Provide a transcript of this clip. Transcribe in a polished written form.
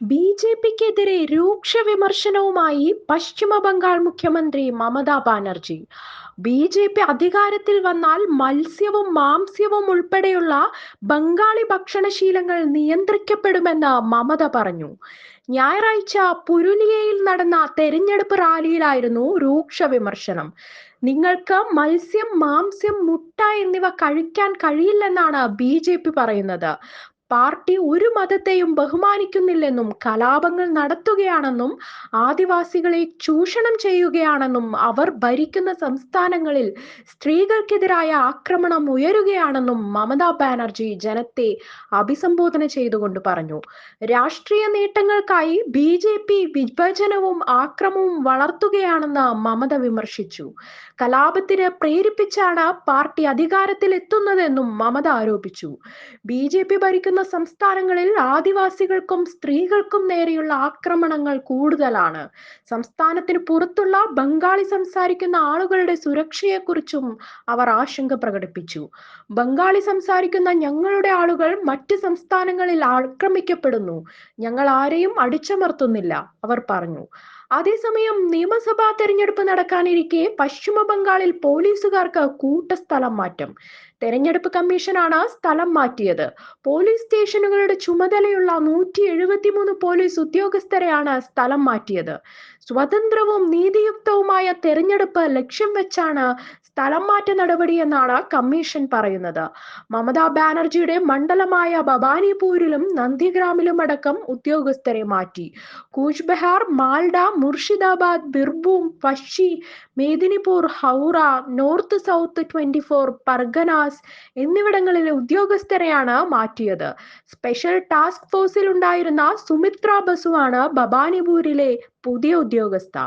ബി.ജെ.പിക്കെതിരെ രൂക്ഷ വിമർശനവുമായി പശ്ചിമ ബംഗാൾ മുഖ്യമന്ത്രി മമതാ ബാനർജി. ബി.ജെ.പി അധികാരത്തിൽ വന്നാൽ മത്സ്യവും മാംസ്യവും ഉൾപ്പെടെയുള്ള ബംഗാളി ഭക്ഷണശീലങ്ങൾ നിയന്ത്രിക്കപ്പെടുമെന്ന് മമത പറഞ്ഞു. ഞായറാഴ്ച പുരുലിയയിൽ നടന്ന തെരഞ്ഞെടുപ്പ് റാലിയിലായിരുന്നു രൂക്ഷ വിമർശനം. നിങ്ങൾക്ക് മത്സ്യം, മാംസ്യം, മുട്ട എന്നിവ കഴിക്കാൻ കഴിയില്ലെന്നാണ് ബി.ജെ.പി പറയുന്നത്. പാർട്ടി ഒരു മതത്തെയും ബഹുമാനിക്കുന്നില്ലെന്നും കലാപങ്ങൾ നടത്തുകയാണെന്നും ആദിവാസികളെ ചൂഷണം ചെയ്യുകയാണെന്നും അവർ ഭരിക്കുന്ന സംസ്ഥാനങ്ങളിൽ സ്ത്രീകൾക്കെതിരായ ആക്രമണം ഉയരുകയാണെന്നും മമതാ ബാനർജി ജനത്തെ അഭിസംബോധന ചെയ്തുകൊണ്ട് പറഞ്ഞു. രാഷ്ട്രീയ നേട്ടങ്ങൾക്കായി ബി.ജെ.പി വിഭജനവും ആക്രമവും വളർത്തുകയാണെന്ന് മമത വിമർശിച്ചു. കലാപത്തിന് പ്രേരിപ്പിച്ചാണ് പാർട്ടി അധികാരത്തിൽ എത്തുന്നതെന്നും മമത ആരോപിച്ചു. ബി.ജെ.പി ഭരിക്കുന്ന സംസ്ഥാനങ്ങളിൽ ആദിവാസികൾക്കും സ്ത്രീകൾക്കും നേരെയുള്ള ആക്രമണങ്ങൾ കൂടുതലാണ്. സംസ്ഥാനത്തിന് പുറത്തുള്ള ബംഗാളി സംസാരിക്കുന്ന ആളുകളുടെ സുരക്ഷയെക്കുറിച്ചും അവർ ആശങ്ക പ്രകടിപ്പിച്ചു. ബംഗാളി സംസാരിക്കുന്ന ഞങ്ങളുടെ ആളുകൾ മറ്റ് സംസ്ഥാനങ്ങളിൽ ആക്രമിക്കപ്പെടുന്നു. ഞങ്ങൾ ആരെയും അടിച്ചമർത്തുന്നില്ല, അവർ പറഞ്ഞു. അതേസമയം നിയമസഭാ തെരഞ്ഞെടുപ്പ് നടക്കാനിരിക്കെ പശ്ചിമ ബംഗാളിൽ പോലീസുകാർക്ക് സ്ഥലം മാറ്റം. തെരഞ്ഞെടുപ്പ് കമ്മീഷനാണ് സ്ഥലം മാറ്റിയത്. പോലീസ് സ്റ്റേഷനുകളുടെ ചുമതലയുള്ള 173 പോലീസ് ഉദ്യോഗസ്ഥരെയാണ് സ്ഥലം മാറ്റിയത്. സ്വതന്ത്രവും നീതിയുക്തവുമായ തെരഞ്ഞെടുപ്പ് ലക്ഷ്യം വെച്ചാണ് സ്ഥലം മാറ്റ നടപടിയെന്നാണ് കമ്മീഷൻ പറയുന്നത്. മമതാ ബാനർജിയുടെ മണ്ഡലമായ ഭവാനിപൂരിലും നന്ദിഗ്രാമിലും അടക്കം ഉദ്യോഗസ്ഥരെ മാറ്റി. കൂച്ച് ബെഹാർ, മാൽഡ, മുർഷിദാബാദ്, ബിർഭൂം, പശ്ചി മേദിനിപൂർ, ഹൗറ, നോർത്ത് സൗത്ത് 24 പർഗനാസ് എന്നിവിടങ്ങളിലെ ഉദ്യോഗസ്ഥരെയാണ് മാറ്റിയത്. സ്പെഷ്യൽ ടാസ്ക് ഫോഴ്സിൽ ഉണ്ടായിരുന്ന സുമിത്ര ബസുവാണ് ഭവാനിപൂരിലെ പുതിയ ഉദ്യോഗസ്ഥ.